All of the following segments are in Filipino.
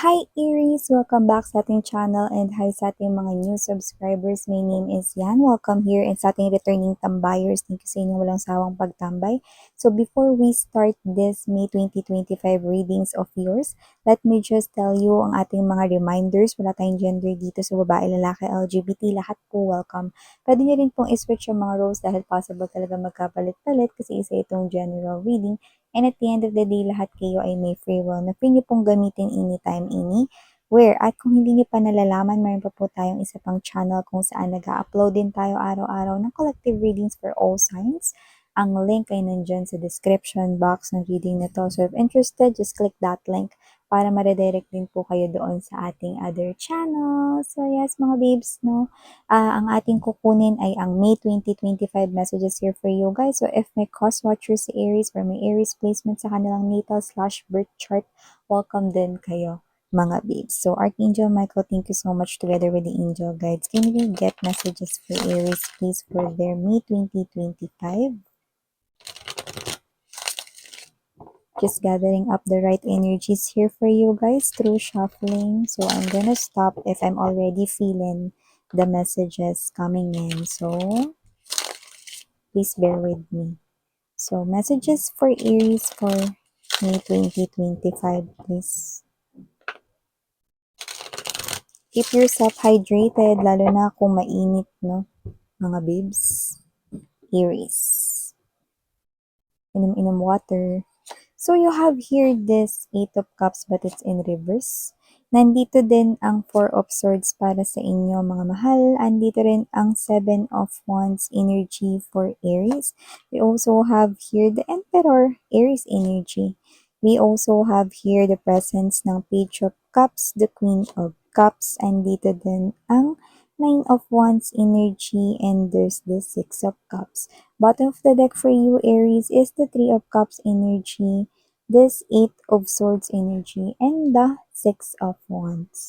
Hi Aries! Welcome back sa ating channel and hi sa ating mga new subscribers. My name is Yan. Welcome here and sa ating returning tambayers. Thank you sa inyong walang sawang pagtambay. So before we start this May 2025 readings of yours, let me just tell you ang ating mga reminders. Wala tayong gender dito sa babae, lalaki, LGBT. Lahat po welcome. Pwede nyo rin pong iswitch yung mga roles dahil possible talaga magkapalit-palit kasi isa itong general reading. And at the end of the day, lahat kayo ay may free will na free nyo pong gamitin anytime, anywhere. At kung hindi nyo pa nalalaman, mayroon pa po tayong isa pang channel kung saan nag-upload din tayo araw-araw ng collective readings for all signs. Ang link ay nandyan sa description box ng reading na to. So if interested, just click that link para ma-redirect din po kayo doon sa ating other channel. So yes, mga babes, no? Ang ating kukunin ay ang May 2025 messages here for you guys. So if may cross-watchers si Aries or may Aries placement sa kanilang natal/birth chart, welcome din kayo mga babes. So Archangel Michael, thank you so much together with the angel guides. Can we get messages for Aries please for their May 2025? Just gathering up the right energies here for you guys through shuffling. So I'm gonna stop if I'm already feeling the messages coming in. So please bear with me. So messages for Aries for May 2025, please. Keep yourself hydrated, lalo na kung mainit, no? Mga babes. Aries. Inom-inom water. So you have here this 8 of Cups but it's in reverse. Nandito din ang 4 of Swords para sa inyo mga mahal. Andito rin ang 7 of Wands energy for Aries. We also have here the Emperor, Aries energy. We also have here the presence ng Page of Cups, the Queen of Cups. Andito din ang 9 of Wands energy and there's the 6 of Cups. Bottom of the deck for you, Aries, is the 3 of Cups energy, this 8 of Swords energy, and the 6 of Wands.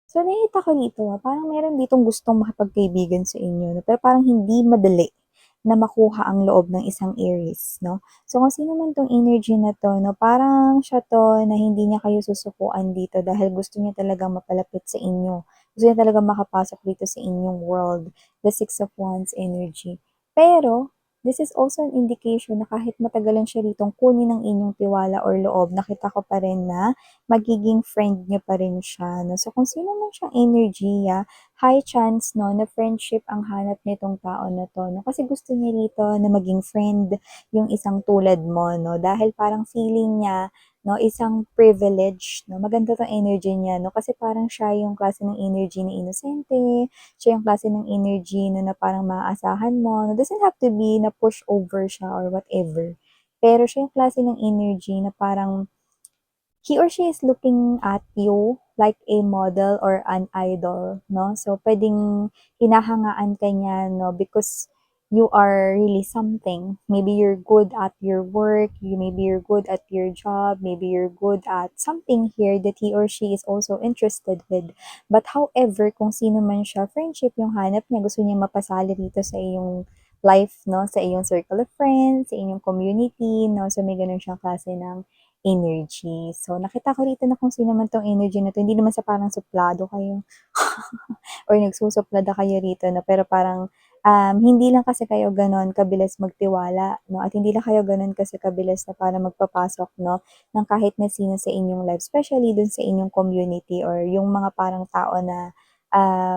So, nakita ko dito, parang meron ditong gustong makipagkaibigan sa inyo, no? Pero parang hindi madali na makuha ang loob ng isang Aries, no? So, kung sino man tong energy na to, no, parang siya to na hindi niya kayo susukuan dito dahil gusto niya talagang mapalapit sa inyo. Gusto niya talagang makapasok dito sa inyong world, the Six of Wands energy. Pero, this is also an indication na kahit matagalan siya ditong kunin ng inyong tiwala or loob, nakita ko pa rin na magiging friend niyo pa rin siya, no? So, kung sino man siyang energy, high chance, no, na friendship ang hanap nitong tao na to, no? Kasi gusto niya rito na maging friend yung isang tulad mo, no? Dahil parang feeling niya, no, isang privilege, no? Maganda tong energy niya, no? Kasi parang siya yung klase ng energy na inosente, siya yung klase ng energy na parang maaasahan mo, no? Doesn't have to be na push over siya or whatever. Pero siya yung klase ng energy na parang he or she is looking at you like a model or an idol, no? So, pwedeng hinahangaan ka niya, no? Because you are really something. Maybe you're good at your work, maybe you're good at your job, maybe you're good at something here that he or she is also interested with. But however, kung sino man siya, friendship yung hanap niya, gusto niya mapasali dito sa iyong life, no? Sa iyong circle of friends, sa inyong community, no? So, may ganun siyang klase ng energy. So, nakita ko rito na kung sino man tong energy na to, hindi naman sa parang suplado kayo or nagsusuplada kayo rito, no? Pero parang hindi lang kasi kayo ganon kabilis magtiwala, no? At hindi lang kayo ganon kasi kabilis na para magpapasok, no? Ng kahit na sino sa inyong life, especially dun sa inyong community or yung mga parang tao na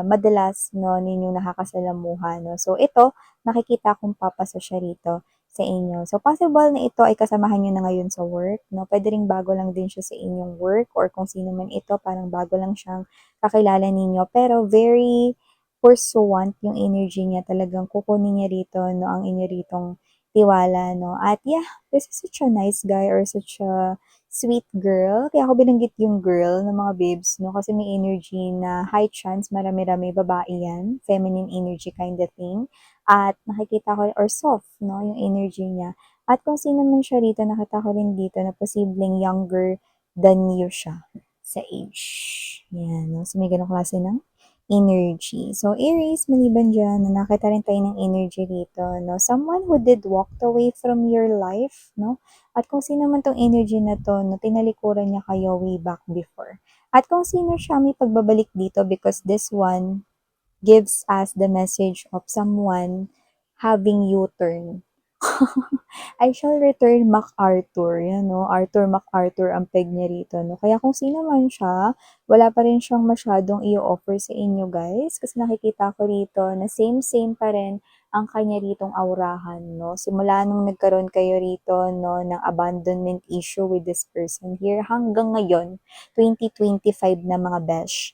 madalas, no, ninyong nakakasalamuha, no? So, ito, nakikita kong papasok siya rito sa inyo. So, possible na ito ay kasamahan nyo na ngayon sa work, no? Pwede ring bago lang din siya sa inyong work or kung sino man ito, parang bago lang siyang kakilala ninyo. Pero very pursuant yung energy niya. Talagang kukunin niya rito, no? Ang inyo ritong tiwala, no? At yeah, this is such a nice guy or such a sweet girl. Kaya ako binanggit yung girl ng mga babes, no? Kasi may energy na high chance, marami-rami babae yan. Feminine energy kind of thing. At nakikita ko, or soft, no, yung energy niya. At kung sino man siya rito, nakita ko rin dito na posibleng younger than you siya sa age. Yan, no? So may ganong klase ng energy. So, Aries, maliban dyan, na nakita rin tayo ng energy dito, no? Someone who did walked away from your life, no? At kung sino man tong energy na to, no, tinalikuran niya kayo way back before. At kung sino siya, may pagbabalik dito because this one gives us the message of someone having U-turn. I shall return MacArthur, yan no, Arthur MacArthur ang peg niya rito, no. Kaya kung sino man siya, wala pa rin siyang masyadong i-offer sa inyo guys, kasi nakikita ko rito na same pa rin ang kanya ritong aurahan, no. Simula nung nagkaroon kayo rito, no, ng abandonment issue with this person here, hanggang ngayon, 2025 na mga besh.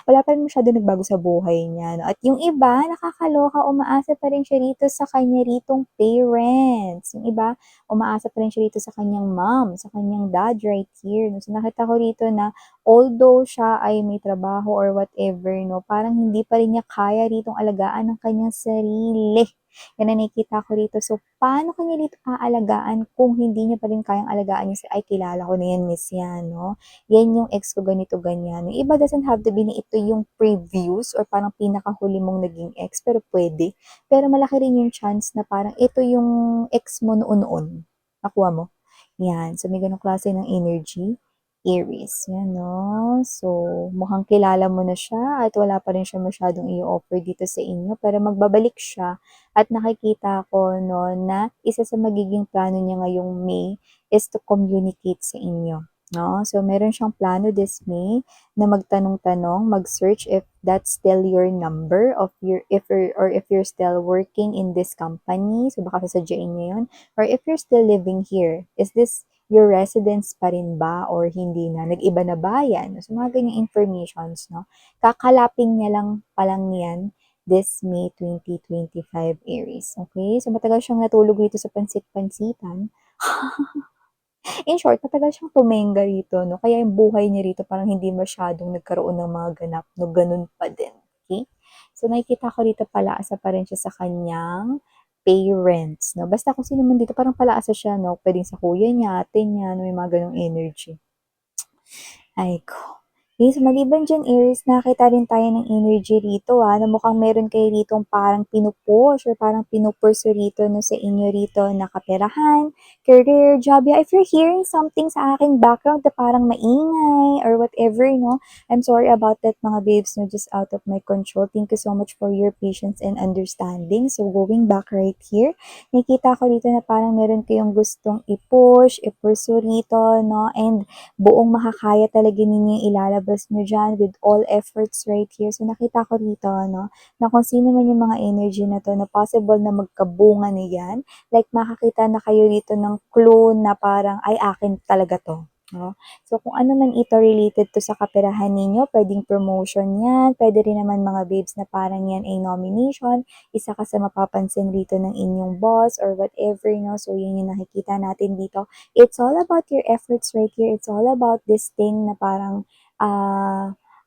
Wala pa rin masyado nagbago sa buhay niya, no? At yung iba, nakakaloka, umaasa pa rin siya rito sa kanya ritong parents. Yung iba, umaasa pa rin siya rito sa kanyang mom, sa kanyang dad right here. No? So nakita ko rito na although siya ay may trabaho or whatever, no, parang hindi pa rin niya kaya ritong alagaan ng kanyang sarili. Yan ang nakikita ko rito. So, paano kanya dito aalagaan kung hindi niya pa rin kayang alagaan niya? Ay, kilala ko na yan, miss yan, no? Yan yung ex ko ganito, ganyan. Yung iba doesn't have to be na ito yung previous or parang pinakahuli mong naging ex, pero pwede. Pero malaki rin yung chance na parang ito yung ex mo noon-noon. Nakuha mo? Yan. So, may ganong klase ng energy. Aries. Yan, no? So, mukhang kilala mo na siya at wala pa rin siya masyadong i-offer dito sa inyo. Pero magbabalik siya at nakikita ko, no, na isa sa magiging plano niya ngayong May is to communicate sa inyo. No? So, meron siyang plano this May na magtanong-tanong, mag-search if that's still your number of your, if you're still working in this company. So, baka sasadyain niya yun. Or if you're still living here, is this your residence pa rin ba or hindi na? Nag-iba na ba yan? So, mga ganyang informations, no? Kakalapin niya lang palang yan this May 2025 Aries. Okay? So, matagal siyang natulog dito sa pansit-pansitan. In short, matagal siyang tumenga rito, no? Kaya yung buhay niya rito parang hindi masyadong nagkaroon ng mga ganap, no? Ganun pa din. Okay? So, nakikita ko rito palaasa pa rin siya sa kanyang parents, no? Basta kung sino man dito, parang palaasa siya, no? Pwedeng sa kuya niya, ate niya, no? May mga ganong energy. Ay ko. Yes, maliban dyan, Aries, nakita rin tayo ng energy rito, na mukhang meron kayo ritong parang pinupush or parang pinupurso rito, no, sa inyo rito na kaperahan, career, job. Yeah, if you're hearing something sa aking background na parang maingay or whatever, no, I'm sorry about that, mga babes, no, just out of my control. Thank you so much for your patience and understanding. So, going back right here, nakita ko rito na parang meron kayong gustong i-push, i-pursue rito, no, and buong makakaya talaga ninyo ilalabas nyo dyan with all efforts right here. So, nakita ko rito, no, na kung sino man yung mga energy na to, na possible na magkabunga na yan. Like, makakita na kayo dito ng clue na parang, ay, akin talaga to. No? So, kung ano man ito related to sa kaperahan ninyo, pwedeng promotion yan, pwede rin naman mga babes na parang yan ay nomination, isa ka sa mapapansin rito ng inyong boss or whatever, no? So, yun yung nakikita natin dito. It's all about your efforts right here. It's all about this thing na parang,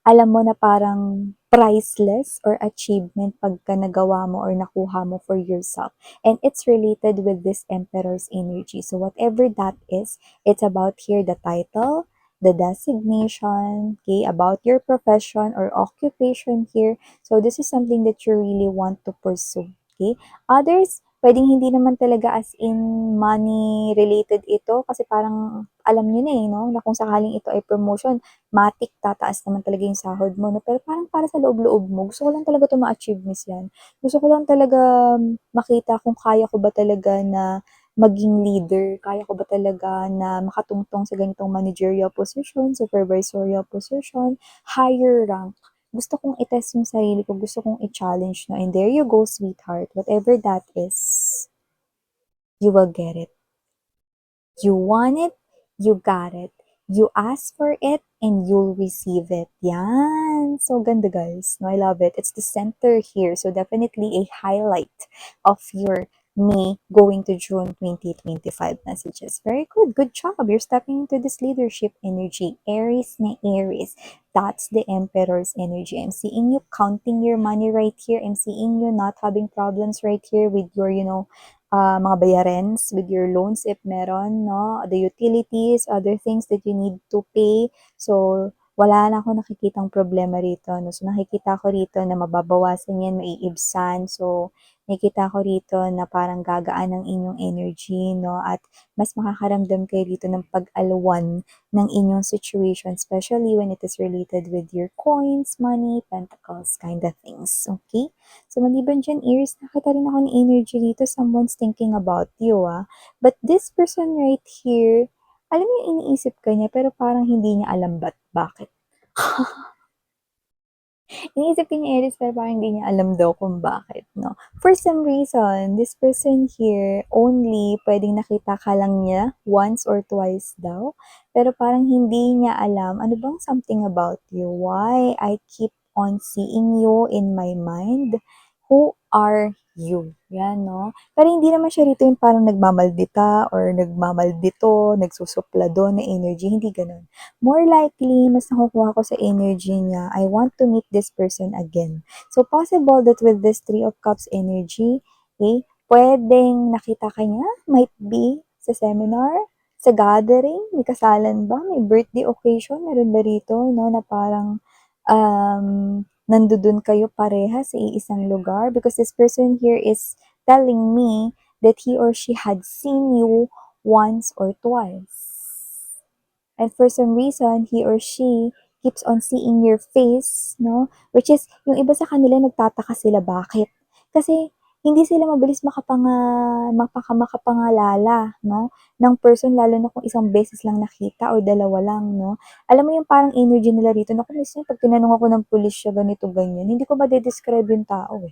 alam mo na parang priceless or achievement pagka nagawa mo or nakuha mo for yourself. And it's related with this Emperor's energy. So whatever that is, it's about here the title, the designation, okay, about your profession or occupation here. So this is something that you really want to pursue. Okay? Others, pwedeng hindi naman talaga as in money related ito kasi parang alam nyo na no, na kung sakaling ito ay promotion, matik tataas naman talaga yung sahod mo, no? Pero parang para sa loob-loob mo, gusto ko lang talaga ito ma-achieve, miss yan. Gusto ko lang talaga makita kung kaya ko ba talaga na maging leader, kaya ko ba talaga na makatungtong sa ganitong managerial position, supervisorial position, higher rank. Gusto kong i-test yung sarili ko, gusto kong i-challenge, no? And there you go, sweetheart. Whatever that is, you will get it. You want it, you got it. You ask for it, and you'll receive it. Yan. So, ganda guys. No, I love it. It's the center here. So, definitely a highlight of your May going to June 2025 messages. Very good. Good job. You're stepping into this leadership energy. Aries na Aries. That's the Emperor's energy. I'm seeing you counting your money right here. I'm seeing you not having problems right here with your, mga bayarens, with your loans if meron, no? The utilities, other things that you need to pay. So, wala na akong nakikitang problema rito 'no. So, nakikita ko rito na mababawasan 'yan, maiibsan. So, nakikita ko rito na parang gagaan ang inyong energy 'no at mas makakaramdam kayo dito ng pag-alwan ng inyong situation, especially when it is related with your coins, money, pentacles, kind of things, okay? So, maliban diyan, Aries, nakita rin ako ng energy dito, someone's thinking about you, But this person right here, alam mo yung iniisip ka niya pero parang hindi niya alam bakit. Iniisip ka niya Aries pero parang hindi niya alam daw kung bakit, 'no. For some reason, this person here only puwedeng nakita ka lang niya once or twice daw, pero parang hindi niya alam ano bang something about you, why I keep on seeing you in my mind, who are you? 'Yan 'no. Pero hindi naman siya rito yung parang nagmamaldita or nagmamaldito, nagsusuplado na energy, hindi gano'n. More likely, mas nakukuha ko sa energy niya, I want to meet this person again. So, possible that with this Three of Cups energy, pwedeng nakita ka niya, might be sa seminar, sa gathering, may kasalan ba, may birthday occasion, meron ba rito, no, na parang nandudun kayo pareha sa iisang lugar because this person here is telling me that he or she had seen you once or twice. And for some reason, he or she keeps on seeing your face, no? Which is, yung iba sa kanila nagtataka sila bakit. Kasi hindi sila mabilis makapangalala, no? Ng person, lalo na kung isang beses lang nakita or dalawa lang, no? Alam mo yung parang energy nila rito, naku, minsan pag tinanong ako ng pulis siya, ganito, ganyan, hindi ko ma-describe yung tao eh.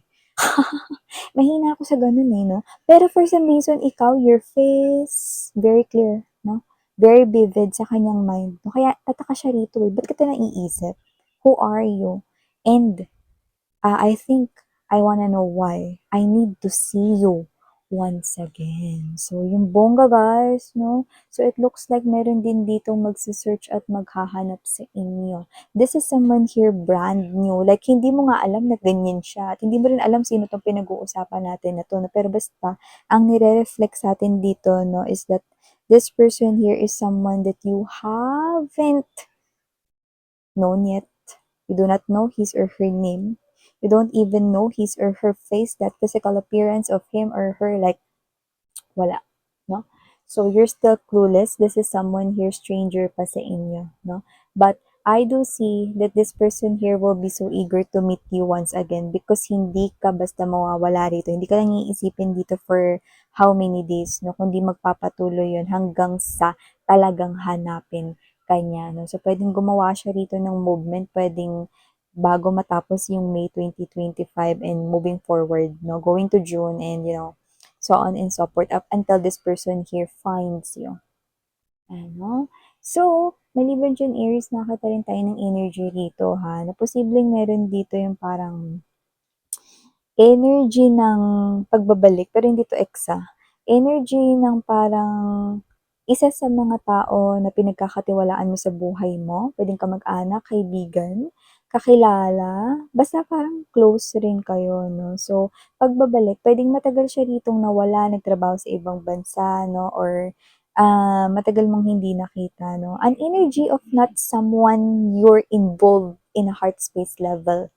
Mahina ako sa ganun eh, no? Pero for some reason, ikaw, your face, very clear, no? Very vivid sa kanyang mind. No? Kaya tataka siya rito eh. Ba't ka naiisip? Who are you? And I think I wanna know why. I need to see you once again. So, yung bongga guys, no? So, it looks like meron din dito magse-search at maghahanap sa inyo. This is someone here brand new. Like, hindi mo nga alam na ganyan siya. At hindi mo rin alam sino tong pinag-uusapan natin na to. No? Pero basta, ang nire-reflect sa atin dito, no, is that this person here is someone that you haven't known yet. You do not know his or her name. You don't even know his or her face, that physical appearance of him or her, like, wala, no? So, you're still clueless. This is someone here, stranger pa sa inyo, no? But, I do see that this person here will be so eager to meet you once again because hindi ka basta mawawala rito. Hindi ka lang iisipin dito for how many days, no? Kundi magpapatuloy yun hanggang sa talagang hanapin kanya, no? So, pwedeng gumawa siya rito ng movement, pwedeng bago matapos yung May 2025 and moving forward, no? Going to June and, so on and so forth up until this person here finds you. Ano? So, maliban dyan, Aries, nakita rin tayo ng energy dito, ha? Na posibleng meron dito yung parang energy ng pagbabalik, pero hindi to energy ng parang isa sa mga tao na pinagkakatiwalaan mo sa buhay mo, pwedeng kamag-anak, kaibigan, kakilala, basta parang close rin kayo, no? So, pagbabalik, pwedeng matagal siya ritong nawala, nagtrabaho sa ibang bansa, no? Or matagal mong hindi nakita, no? An energy of not someone you're involved in a heart space level.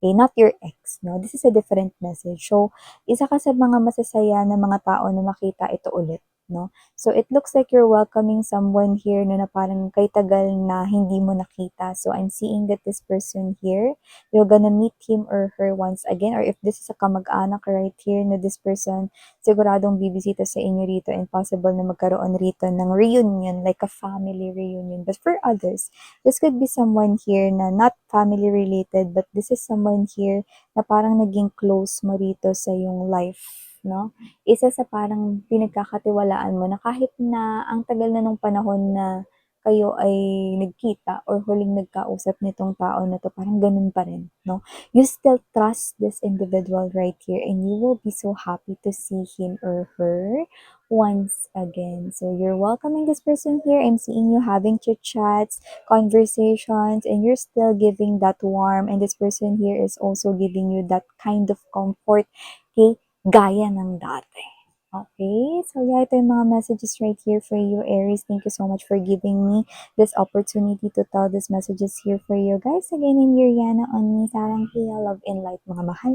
Okay, not your ex, no? This is a different message. So, isa ka sa mga masasaya na mga tao na makita ito ulit, no? So, it looks like you're welcoming someone here na parang kay tagal na hindi mo nakita. So, I'm seeing that this person here, you're gonna meet him or her once again. Or if this is a kamag-anak right here na this person, siguradong bibisita sa inyo rito and possible na magkaroon rito ng reunion, like a family reunion. But for others, this could be someone here na not family related, but this is someone here na parang naging close mo rito sa yung life, no? Isa sa parang pinagkakatiwalaan mo na kahit na ang tagal na nung panahon na kayo ay nagkita or huling nagkausap nitong tao na to, parang ganun pa rin, no? You still trust this individual right here and you will be so happy to see him or her once again. So, you're welcoming this person here. I'm seeing you having chit-chats, conversations, and you're still giving that warm, and this person here is also giving you that kind of comfort, okay, gaya ng dati. Okay, so yeah, ito yung mga messages right here for you, Aries. Thank you so much for giving me this opportunity to tell these messages here for you guys. Again, in Yuriana on me, Sarang Pia, love and light, mga mahal.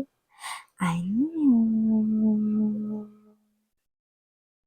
I know.